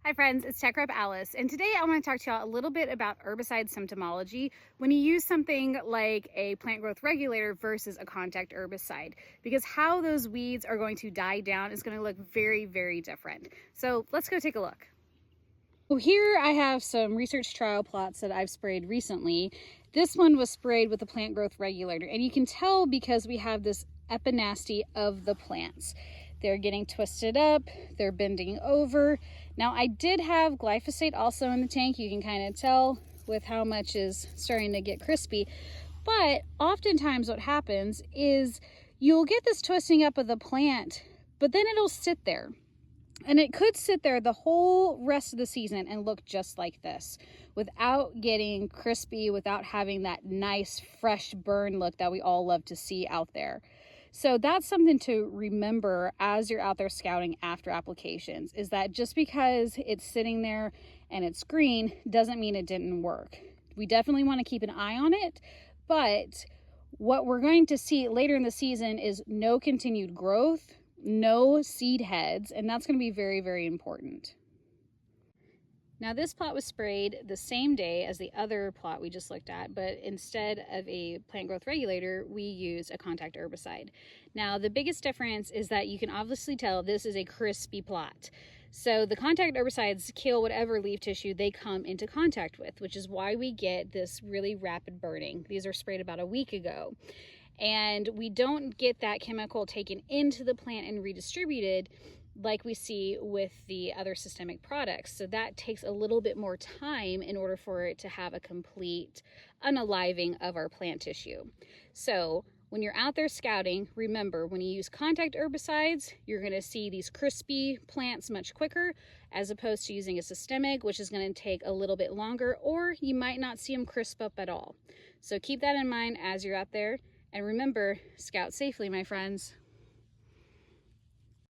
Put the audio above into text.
Hi friends, it's Tech Rep Alice, and today I want to talk to y'all a little bit about herbicide symptomology when you use something like a plant growth regulator versus a contact herbicide, because how those weeds are going to die down is going to look very, very different. So let's go take a look. So here I have some research trial plots that I've sprayed recently. This one was sprayed with a plant growth regulator, and you can tell because we have this epinasty of the plants. They're getting twisted up, they're bending over. Now I did have glyphosate also in the tank. You can kind of tell with how much is starting to get crispy. But oftentimes what happens is you'll get this twisting up of the plant, but then it'll sit there. And it could sit there the whole rest of the season and look just like this without getting crispy, without having that nice fresh burn look that we all love to see out there. So that's something to remember as you're out there scouting after applications, is that just because it's sitting there and it's green doesn't mean it didn't work. We definitely want to keep an eye on it, but what we're going to see later in the season is no continued growth, no seed heads, and that's going to be very, very important. Now this plot was sprayed the same day as the other plot we just looked at, but instead of a plant growth regulator, we used a contact herbicide. Now the biggest difference is that you can obviously tell this is a crispy plot. So the contact herbicides kill whatever leaf tissue they come into contact with, which is why we get this really rapid burning. These are sprayed about a week ago. And we don't get that chemical taken into the plant and redistributed like we see with the other systemic products. So that takes a little bit more time in order for it to have a complete unaliving of our plant tissue. So when you're out there scouting, remember, when you use contact herbicides, you're going to see these crispy plants much quicker, as opposed to using a systemic, which is going to take a little bit longer, or you might not see them crisp up at all. So keep that in mind as you're out there. And remember, scout safely, my friends.